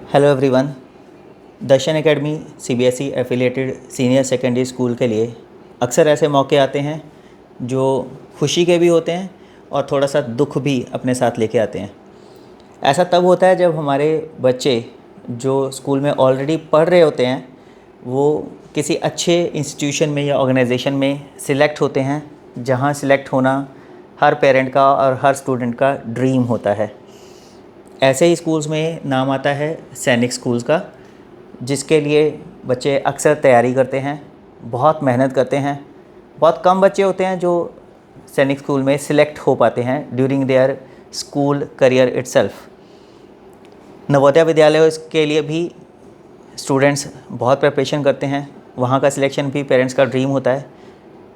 Hello everyone. Darshan Academy CBSE affiliated senior secondary school के लिए अक्सर ऐसे मौके आते हैं जो खुशी के भी होते हैं और थोड़ा सा दुख भी अपने साथ लेके आते हैं। ऐसा तब होता है जब हमारे बच्चे जो स्कूल में ऑलरेडी पढ़ रहे होते हैं वो किसी अच्छे इंस्टीट्यूशन में या ऑर्गेनाइजेशन में सिलेक्ट होते हैं, जहां सिलेक्ट होना हर पेरेंट का और हर स्टूडेंट का ड्रीम होता है। ऐसे ही स्कूल्स में नाम आता है सैनिक स्कूल्स का, जिसके लिए बच्चे अक्सर तैयारी करते हैं, बहुत मेहनत करते हैं। बहुत कम बच्चे होते हैं जो सैनिक स्कूल में सिलेक्ट हो पाते हैं during their school career itself. Navodaya विद्यालयों के लिए भी स्टूडेंट्स बहुत प्रिपरेशन करते हैं, वहाँ का सिलेक्शन भी पेरेंट्स का ड्रीम होता है।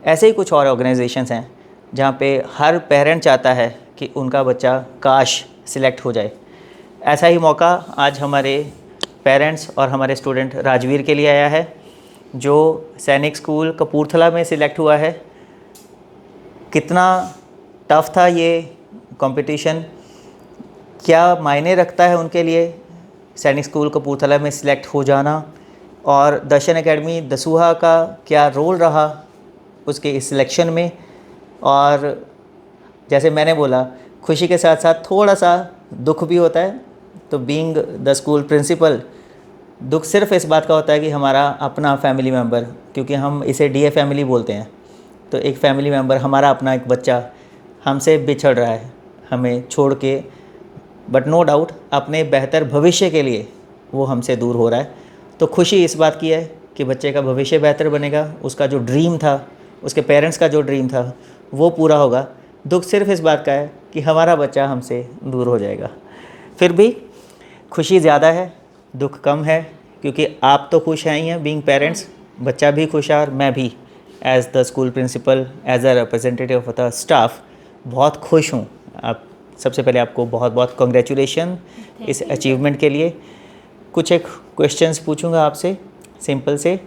ऐसे ही कुछ और ऑर्गेनाइजेशंस हैं जहाँ पे हर पेरेंट चाहता है कि उनका बच्चा काश सिलेक्ट हो जाए। ऐसा ही मौका आज हमारे पेरेंट्स और हमारे स्टूडेंट राजवीर के लिए आया है, जो सैनिक स्कूल कपूरथला में सिलेक्ट हुआ है। कितना टफ़ था ये कंपटीशन, क्या मायने रखता है उनके लिए सैनिक स्कूल कपूरथला में सिलेक्ट हो जाना, और दर्शन एकेडमी दसूहा का क्या रोल रहा उसके इस सिलेक्शन में। और जैसे मैंने बोला, खुशी के साथ साथ थोड़ा सा दुख भी होता है। तो बीइंग द स्कूल प्रिंसिपल, दुख सिर्फ इस बात का होता है कि हमारा अपना फैमिली मेम्बर, क्योंकि हम इसे डीए फैमिली बोलते हैं, तो एक फैमिली मेम्बर, हमारा अपना एक बच्चा हमसे बिछड़ रहा है, हमें छोड़ के, बट नो डाउट अपने बेहतर भविष्य के लिए वो हमसे दूर हो रहा है। तो खुशी इस बात की है कि बच्चे का भविष्य बेहतर बनेगा, उसका जो ड्रीम था, उसके पेरेंट्स का जो ड्रीम था वो पूरा होगा। दुख सिर्फ इस बात का है कि हमारा बच्चा हमसे दूर हो जाएगा। फिर भी खुशी ज़्यादा है, दुख कम है, क्योंकि आप तो खुश हैं ही हैं बीइंग पेरेंट्स, बच्चा भी खुश है, और मैं भी as the school principal, as a representative of the staff बहुत खुश हूँ। आप सबसे पहले आपको बहुत बहुत कॉन्ग्रेचुलेशन इस अचीवमेंट के लिए। कुछ एक क्वेश्चंस पूछूंगा आपसे सिंपल से।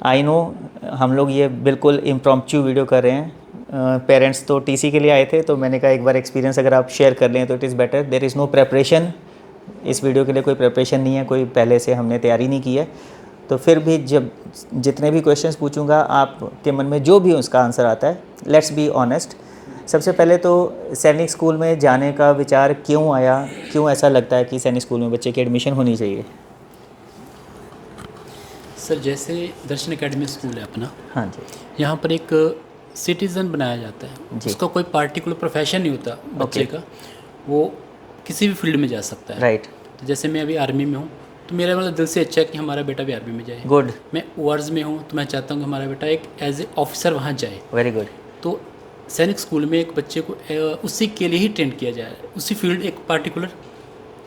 आई नो हम लोग ये बिल्कुल इम्प्रॉम्प्चू वीडियो कर रहे हैं, पेरेंट्स तो टीसी के लिए आए थे, तो मैंने कहा एक बार एक्सपीरियंस अगर आप शेयर कर लें तो it is better. There is no preparation, इस वीडियो के लिए कोई प्रिपरेशन नहीं है, कोई पहले से हमने तैयारी नहीं की है। तो फिर भी जब जितने भी क्वेश्चंस पूछूंगा आपके मन में जो भी उसका आंसर आता है, लेट्स बी ऑनेस्ट। सबसे पहले तो सैनिक स्कूल में जाने का विचार क्यों आया, क्यों ऐसा लगता है कि सैनिक स्कूल में बच्चे की एडमिशन होनी चाहिए? सर, जैसे दर्शन एकेडमी स्कूल है अपना, हाँ जी, यहाँ पर एक सिटीज़न बनाया जाता है। जी। उसका कोई पार्टिकुलर प्रोफेशन नहीं होता बच्चे का, वो किसी भी फील्ड में जा सकता है। राइट, तो जैसे मैं अभी आर्मी में हूँ, तो मेरा मतलब दिल से अच्छा है कि हमारा बेटा भी आर्मी में जाए। गुड, मैं वर्ज में हूँ, तो मैं चाहता हूँ कि हमारा बेटा एक एज ए ऑफिसर वहाँ जाए। Very good. तो सैनिक स्कूल में एक बच्चे को उसी के लिए ही ट्रेन किया जाए, उसी फील्ड, एक पार्टिकुलर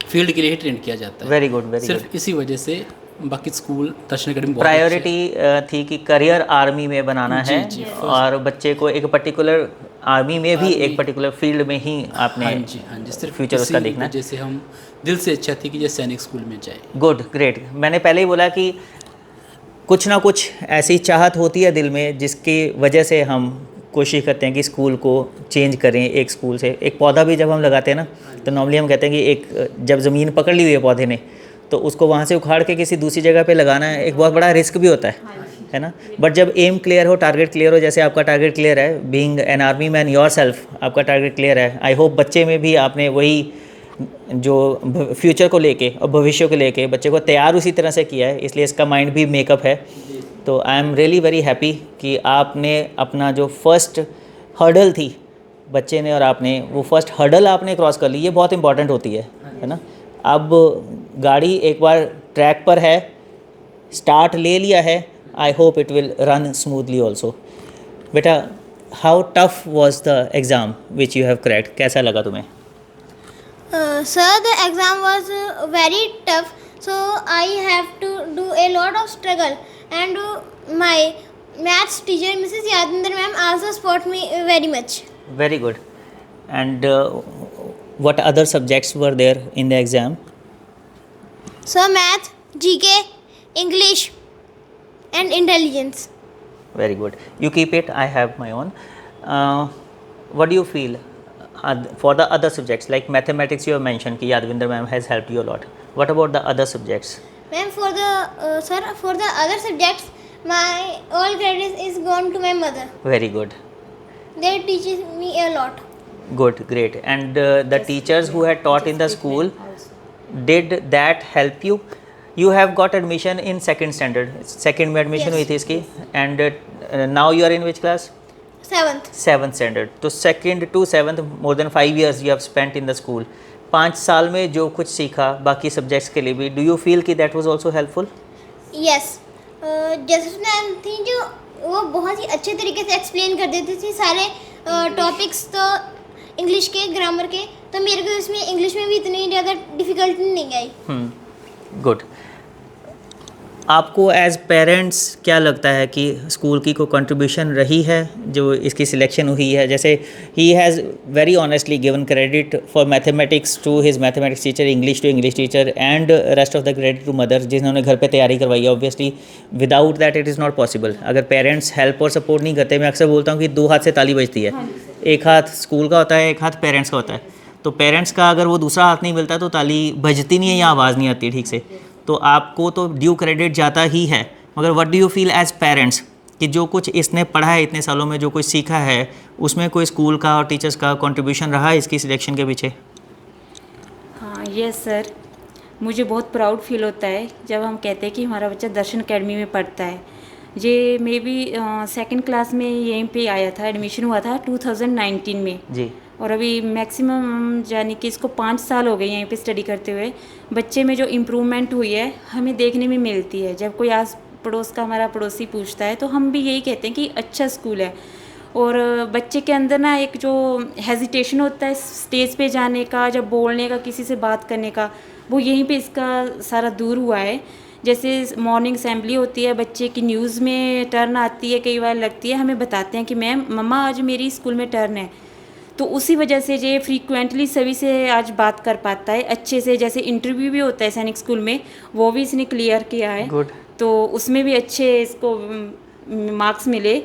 फील्ड के लिए ही ट्रेन किया जाता है। Very good, very good. सिर्फ इसी वजह से बाकी स्कूल दर्शन एकेडमी प्रायोरिटी थी कि करियर आर्मी में बनाना जी, है, जी, और बच्चे को एक पर्टिकुलर आर्मी में भी एक पर्टिकुलर फील्ड में ही आपने हाँ जी, सिर्फ फ्यूचर उसका देखना है। जैसे हम दिल से इच्छा थी कि ये सैनिक स्कूल में जाए। Good, great. मैंने पहले ही बोला कि कुछ ना कुछ ऐसी चाहत होती है दिल में जिसकी वजह से हम कोशिश करते हैं कि स्कूल को चेंज करें। एक स्कूल से, एक पौधा भी जब हम लगाते हैं ना, तो नॉर्मली हम कहते हैं कि एक जब ज़मीन पकड़ ली हुई है पौधे ने, तो उसको वहाँ से उखाड़ के किसी दूसरी जगह पे लगाना है, एक बहुत बड़ा रिस्क भी होता है ना। बट जब एम क्लियर हो, टारगेट क्लियर हो, जैसे आपका टारगेट क्लियर है, being an army man yourself, आपका टारगेट क्लियर है। आई होप बच्चे में भी आपने वही जो फ्यूचर को लेके और भविष्य को लेके बच्चे को तैयार उसी तरह से किया है, इसलिए इसका माइंड भी मेकअप है। तो I am really very happy कि आपने अपना जो फर्स्ट हर्डल थी बच्चे ने, और आपने वो फर्स्ट हर्डल आपने क्रॉस कर ली, ये बहुत इंपॉर्टेंट होती है ना। अब गाड़ी एक बार ट्रैक पर है, स्टार्ट ले लिया है, I hope it will run smoothly also. बेटा, how tough was the exam which you have cracked? कैसा लगा तुम्हें? Sir, the exam was very tough, so I have to do a lot of struggle, and my maths teacher, Mrs. Yadindar ma'am, also support me very much. Very good. And what other subjects were there in the exam? So math, GK, English, and intelligence. Very good. You keep it. I have my own. What do you feel? for the other subjects like mathematics, you have mentioned कि Yadvinder ma'am has helped you a lot. What about the other subjects? Ma'am, for the other subjects, my all credit is gone to my mother. Very good. They teaches me a lot. Good, great. And the teachers who had taught in the school, did that help you? You have got admission in second standard. Second में admission Yes. हुई थी इसकी. And now you are in which class? 7th. Seventh standard. तो second to seventh more than 5 years you have spent in the school. 5 साल में जो कुछ सीखा बाकी सब्जेक्ट्स के लिए भी, डू यू फील कि that was also helpful? Yes. Just ma'am थी जो वो बहुत ही अच्छे तरीके से एक्सप्लेन कर देती थी सारे टॉपिक्स, तो इंग्लिश के, ग्रामर के, तो मेरे को इसमें इंग्लिश में भी इतनी ज़्यादा डिफ़िकल्टी नहीं आई. गुड. आपको एज पेरेंट्स क्या लगता है कि स्कूल की कोई कंट्रीब्यूशन रही है जो इसकी सिलेक्शन हुई है? जैसे ही has very honestly given credit for mathematics to his mathematics teacher, English to English teacher, and rest of the credit to mother जिन्होंने घर पे तैयारी करवाई है. Obviously without that it is not possible. अगर पेरेंट्स हेल्प और support नहीं करते, मैं अक्सर बोलता हूँ कि 2 हाथ से ताली बजती है. एक हाथ स्कूल का होता है, एक हाथ पेरेंट्स का होता है. तो पेरेंट्स का अगर वो दूसरा हाथ नहीं मिलता तो ताली बजती नहीं है या आवाज़ नहीं आती ठीक से. तो आपको तो ड्यू क्रेडिट जाता ही है, मगर what do you feel as parents कि जो कुछ इसने पढ़ा है इतने सालों में, जो कुछ सीखा है, उसमें कोई स्कूल का और टीचर्स का कंट्रीब्यूशन रहा है इसकी सिलेक्शन के पीछे? हाँ, यस सर. मुझे बहुत प्राउड फील होता है जब हम कहते हैं कि हमारा बच्चा दर्शन अकेडमी में पढ़ता है. ये मे बी सेकेंड क्लास में यहीं पे आया था, एडमिशन हुआ था 2019 में जी. और अभी मैक्सिमम यानी कि इसको 5 साल हो गए यहीं पे स्टडी करते हुए. बच्चे में जो इम्प्रूवमेंट हुई है हमें देखने में मिलती है. जब कोई आस पड़ोस का हमारा पड़ोसी पूछता है तो हम भी यही कहते हैं कि अच्छा स्कूल है. और बच्चे के अंदर ना एक जो हेजिटेशन होता है स्टेज पे जाने का, जब बोलने का, किसी से बात करने का, वो यहीं पे इसका सारा दूर हुआ है. जैसे मॉर्निंग असेंबली होती है, बच्चे की न्यूज़ में टर्न आती है, कई बार लगती है, हमें बताते हैं कि मैम मम्मा आज मेरी स्कूल में टर्न है. तो उसी वजह से ये फ्रीक्वेंटली सभी से आज बात कर पाता है अच्छे से. जैसे इंटरव्यू भी होता है सैनिक स्कूल में, वो भी इसने क्लियर किया है. गुड. तो उसमें भी अच्छे इसको मार्क्स मिले.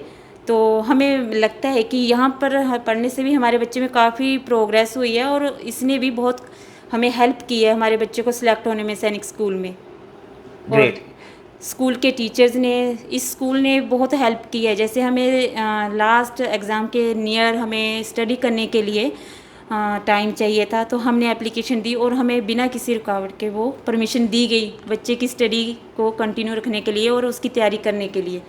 तो हमें लगता है कि यहाँ पर पढ़ने से भी हमारे बच्चे में काफ़ी प्रोग्रेस हुई है और इसने भी बहुत हमें हेल्प की है हमारे बच्चे को सिलेक्ट होने में सैनिक स्कूल में. ग्रेट. स्कूल के टीचर्स ने, इस स्कूल ने बहुत हेल्प की है. जैसे हमें लास्ट एग्ज़ाम के नियर हमें स्टडी करने के लिए टाइम चाहिए था, तो हमने एप्लीकेशन दी और हमें बिना किसी रुकावट के वो परमिशन दी गई बच्चे की स्टडी को कंटिन्यू रखने के लिए और उसकी तैयारी करने के लिए.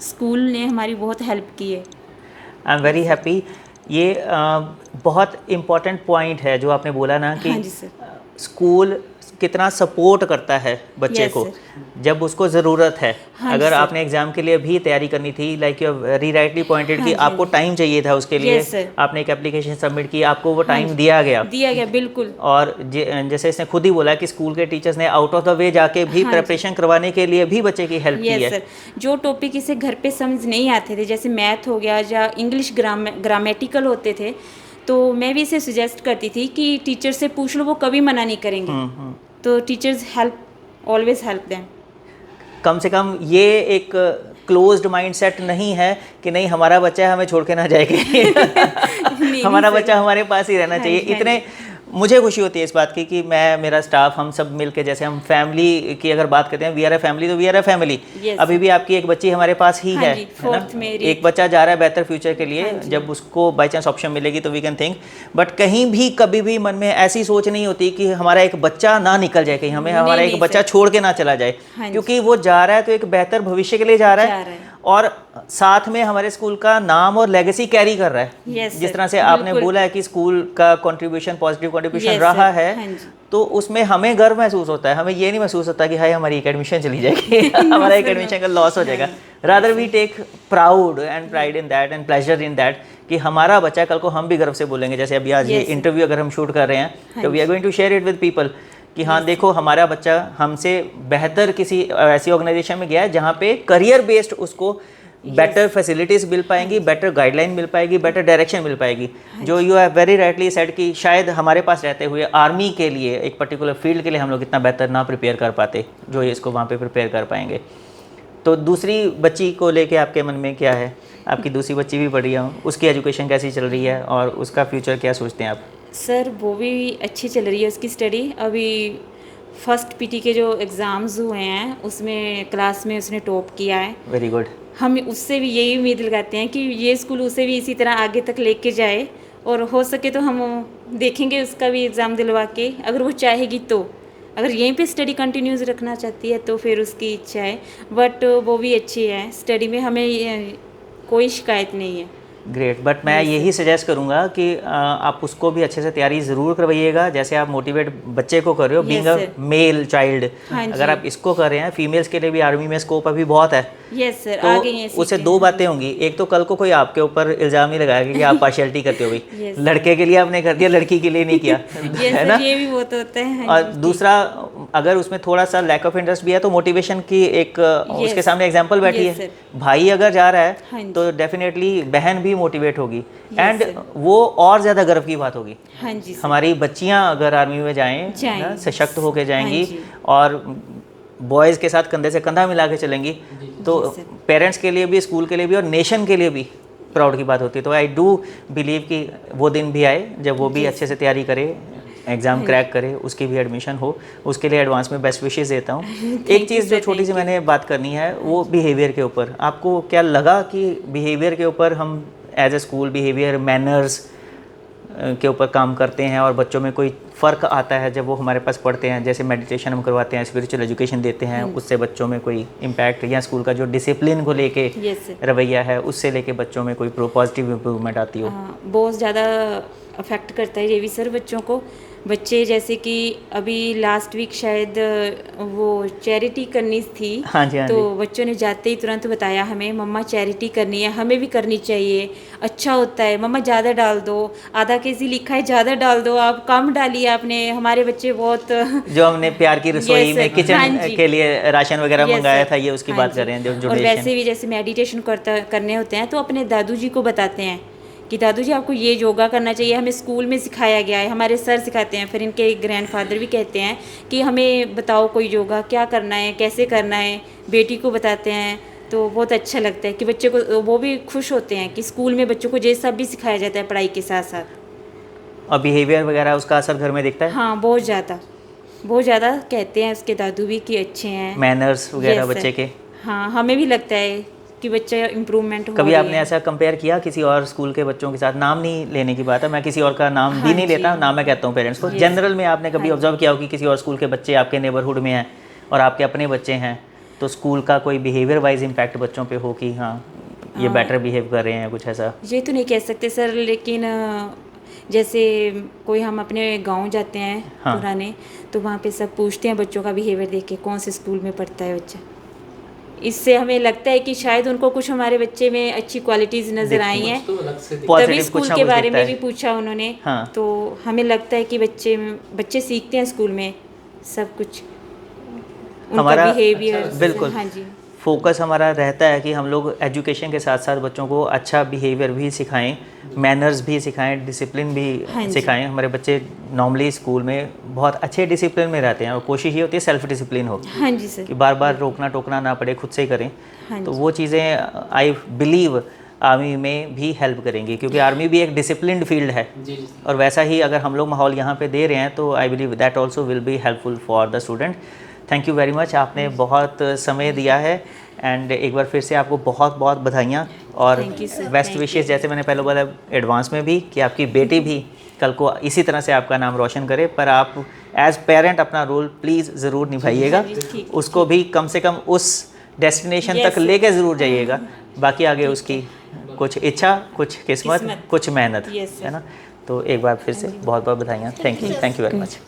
स्कूल ने हमारी बहुत हेल्प की है. I am very happy. ये बहुत इम्पॉर्टेंट पॉइंट है जो आपने बोला ना कि हाँ जी सर. स्कूल कितना सपोर्ट करता है बच्चे Yes, को sir. जब उसको ज़रूरत है. हाँ अगर जी, sir. आपने एग्ज़ाम के लिए भी तैयारी करनी थी, like you very rightly pointed हाँ कि जी, आपको हाँ टाइम चाहिए था उसके लिए. Yes, sir. आपने एक एप्लीकेशन सबमिट की, आपको वो टाइम जी. दिया गया. दिया गया बिल्कुल. और जैसे इसने खुद ही बोला कि स्कूल के टीचर्स ने आउट ऑफ द वे जाके भी हाँ जी. प्रिपरेशन करवाने के लिए भी बच्चे की हेल्प की यस है. सर. जो टॉपिक इसे घर पे समझ नहीं आते थे, जैसे मैथ हो गया या इंग्लिश ग्रामेटिकल होते थे, तो मैं भी इसे सजेस्ट करती थी कि टीचर से पूछ लो, वो कभी मना नहीं करेंगे. तो teachers help always help them. कम से कम ये एक क्लोज्ड माइंडसेट नहीं है कि नहीं हमारा बच्चा है हमें छोड़ के ना जाएगा. हमारा बच्चा हमारे पास ही रहना चाहिए. इतने मुझे खुशी होती है इस बात की कि मैं, मेरा स्टाफ, हम सब मिलके, जैसे हम फैमिली की अगर बात करते हैं, वी आर ए फैमिली, तो we are a family. Yes. अभी भी आपकी एक बच्ची हमारे पास ही हाँ है जी, है ना? fourth में एक बच्चा जा रहा है बेहतर फ्यूचर के लिए. हाँ जी. जब उसको बाई चांस ऑप्शन मिलेगी तो वी कैन थिंक. बट कहीं भी कभी भी मन में ऐसी सोच नहीं होती कि हमारा एक बच्चा ना निकल जाए, कहीं हमें हमारा एक नहीं, बच्चा सर. छोड़ के ना चला जाए. हाँ जी. क्योंकि वो जा रहा है तो एक बेहतर भविष्य के लिए जा रहा है और साथ में हमारे स्कूल का नाम और लेगेसी कैरी कर रहा है. Yes, जिस sir. तरह से आपने बिल्कुल. बोला है कि स्कूल का कंट्रीब्यूशन, पॉजिटिव कंट्रीब्यूशन Yes, रहा sir. है. हाँ जी. तो उसमें हमें गर्व महसूस होता है. हमें ये नहीं महसूस होता कि हाय हमारी एक एडमिशन चली जाएगी हमारा एक एडमिशन का लॉस हो जाएगा. Rather we take proud and pride in that and pleasure in that कि हमारा बच्चा, कल को हम भी गर्व से बोलेंगे. जैसे अभी आज ये Yes, sir. इंटरव्यू अगर हम शूट कर रहे हैं तो we are going to share it with people कि हाँ देखो हमारा बच्चा हमसे बेहतर किसी ऐसी ऑर्गेनाइजेशन में गया है जहाँ पे करियर बेस्ड उसको बेटर फैसिलिटीज़ मिल पाएंगी, बेटर गाइडलाइन मिल पाएगी, बेटर डायरेक्शन मिल पाएगी. जो you have very rightly said कि शायद हमारे पास रहते हुए आर्मी के लिए, एक पर्टिकुलर फील्ड के लिए हम लोग इतना बेहतर ना प्रिपेयर कर पाते जो ये इसको वहाँ पे प्रिपेयर कर पाएंगे. तो दूसरी बच्ची को लेके आपके मन में क्या है? आपकी दूसरी बच्ची भी पढ़ रही है, उसकी एजुकेशन कैसी चल रही है और उसका फ्यूचर क्या सोचते हैं आप? सर वो भी अच्छी चल रही है उसकी स्टडी। अभी फर्स्ट पीटी के जो एग्ज़ाम्स हुए हैं उसमें क्लास में उसने टॉप किया है। Very good. हम उससे भी यही उम्मीद लगाते हैं कि ये स्कूल उसे भी इसी तरह आगे तक लेके जाए, और हो सके तो हम देखेंगे उसका भी एग्ज़ाम दिलवा के, अगर वो चाहेगी तो। अगर यहीं पे स्टडी कंटिन्यूस रखना चाहती है तो फिर उसकी इच्छा है, बट वो भी अच्छी है स्टडी में, हमें कोई शिकायत नहीं है। ग्रेट। बट मैं यही सजेस्ट करूंगा कि आप उसको भी अच्छे से तयरी ज़रूर करवाइएगा, जैसे आप मोटिवेट बच्चे को कर रहे हो, बीइंग अ मेल चाइल्ड। अगर आप इसको कर रहे हैं, फीमेल्स के लिए भी आर्मी में स्कोप अभी बहुत है। यस सर, तो आगे ये उससे दो बातें होंगी। एक तो कल को कोई आपके ऊपर इल्ज़ाम नहीं लगाएगा कि आप पार्शियलिटी करते हो भाई, Yes. लड़के के लिए आपने कर दिया, लड़की के लिए नहीं किया, है ना? ये भी बहुत होता है। और दूसरा, अगर उसमें थोड़ा सा लैक ऑफ इंटरेस्ट भी है तो मोटिवेशन की एक उसके सामने एग्जांपल बैठी Yes, है। भाई अगर जा रहा है हाँ जी। तो डेफिनेटली बहन भी मोटिवेट होगी, Yes, एंड sir. वो और ज़्यादा गर्व की बात होगी। हाँ जी सर। हमारी बच्चियां अगर आर्मी में जाएं ना, सशक्त होके जाएंगी हाँ जी। और बॉयज़ के साथ कंधे से कंधा मिला के चलेंगी, तो पेरेंट्स के लिए भी, स्कूल के लिए भी और नेशन के लिए भी प्राउड की बात होती है। तो आई डू बिलीव कि वो दिन भी आए जब वो भी अच्छे से तैयारी करे, एग्ज़ाम क्रैक करे, उसकी भी एडमिशन हो। उसके लिए एडवांस में बेस्ट विशेस देता हूँ। एक चीज़ जो छोटी सी मैंने बात करनी है वो बिहेवियर के ऊपर। आपको क्या लगा कि बिहेवियर के ऊपर हम as a school behaviour manners के ऊपर काम करते हैं और बच्चों में कोई फ़र्क आता है जब वो हमारे पास पढ़ते हैं? जैसे मेडिटेशन हम करवाते हैं, स्पिरिचुअल एजुकेशन देते हैं, उससे बच्चों में कोई इम्पैक्ट, या स्कूल का जो डिसिप्लिन को लेके रवैया है उससे लेके बच्चों में कोई पॉजिटिव इम्प्रूवमेंट आती हो? बहुत ज़्यादा अफेक्ट करता है ये भी सर बच्चों को। बच्चे जैसे कि अभी लास्ट वीक शायद वो चैरिटी करनी थी। हाँ जी, हाँ तो जी। बच्चों ने जाते ही तुरंत बताया हमें, मम्मा चैरिटी करनी है, हमें भी करनी चाहिए, अच्छा होता है, मम्मा ज़्यादा डाल दो, आधा केजी लिखा है ज़्यादा डाल दो, आप कम डालिए आपने। हमारे बच्चे बहुत जो हमने प्यार की रसोई Yes, में sir. किचन हाँ जी। के लिए राशन वगैरह Yes, मंगाया sir. था, ये उसकी हाँ बात जी। कर रहे हैं जो और donation। वैसे भी जैसे मेडिटेशन करने होते हैं तो अपने दादू जी को बताते हैं कि दादू जी आपको ये योगा करना चाहिए, हमें स्कूल में सिखाया गया है, हमारे सर सिखाते हैं, फिर इनके ग्रैंडफादर भी कहते हैं कि हमें बताओ कोई योगा क्या करना है, कैसे करना है, बेटी को बताते हैं। तो बहुत अच्छा लगता है कि बच्चे को, वो भी खुश होते हैं कि स्कूल में बच्चों को ये सब भी सिखाया जाता है पढ़ाई के साथ साथ। और बिहेवियर वगैरह उसका असर घर में दिखता है? हाँ बहुत ज़्यादा कहते हैं उसके दादू भी कि अच्छे हैं मैनर्स वगैरह Yes, sir. बच्चे के? हाँ हमें भी लगता है कि बच्चा इम्प्रूवमेंट हो कभी रही आपने है। ऐसा कंपेयर किया किसी और स्कूल के बच्चों के साथ? नाम नहीं लेने की बात है, मैं किसी और का नाम भी नहीं लेता, नाम मैं कहता हूँ पेरेंट्स को। जनरल में आपने कभी ऑब्जर्व किया हो कि किसी और स्कूल के बच्चे आपके नेबरहुड में हैं और आपके अपने बच्चे हैं, तो स्कूल का कोई बिहेवियर वाइज इम्पैक्ट बच्चों पे हो कि हाँ ये बेटर बिहेव कर रहे हैं, कुछ ऐसा? ये तो नहीं कह सकते सर, लेकिन जैसे कोई हम अपने गांव जाते हैं पुराने, तो वहाँ पे सब पूछते हैं बच्चों का बिहेवियर देख के, कौन से स्कूल में पढ़ता है बच्चा। इससे हमें लगता है कि शायद उनको कुछ हमारे बच्चे में अच्छी क्वालिटीज़ नज़र आई हैं, तभी Positive स्कूल कुछ ना के कुछ बारे दिखता में है। भी पूछा उन्होंने। हाँ। तो हमें लगता है कि बच्चे सीखते हैं स्कूल में सब कुछ, उनका हमारा बिहेवियर। बिल्कुल हाँ जी। फोकस हमारा रहता है कि हम लोग एजुकेशन के साथ साथ बच्चों को अच्छा बिहेवियर भी सिखाएं, मैनर्स भी सिखाएं, डिसिप्लिन भी हाँ जी। सिखाएं। हमारे बच्चे नॉर्मली स्कूल में बहुत अच्छे डिसिप्लिन में रहते हैं और कोशिश ये होती है सेल्फ डिसिप्लिन हो, हाँ जी सर। कि बार बार रोकना टोकना ना पड़े, खुद से ही करें। हाँ तो वो चीज़ें आई बिलीव आर्मी में भी हेल्प करेंगी, क्योंकि आर्मी भी एक डिसिप्लिन्ड फील्ड है। और वैसा ही अगर हम लोग माहौल यहाँ पे दे रहे हैं तो I believe that also will be helpful for the student. Thank you very much, आपने बहुत समय दिया है, एंड एक बार फिर से आपको बहुत बहुत बधाइयाँ और Thank you, sir. Best Thank विशेष। जैसे मैंने पहले बोला एडवांस में भी कि आपकी बेटी भी कल को इसी तरह से आपका नाम रोशन करे, पर आप एज पेरेंट अपना रोल प्लीज़ ज़रूर निभाइएगा, हाँ जी, ठीक। उसको भी कम से कम उस डेस्टिनेशन Yes, तक sir. लेके ज़रूर जाइएगा। बाकी आगे उसकी कुछ इच्छा, कुछ किस्मत, कुछ मेहनत, Yes, sir. है ना? तो एक बार फिर से बहुत बहुत बधाइयाँ। Thank you very much.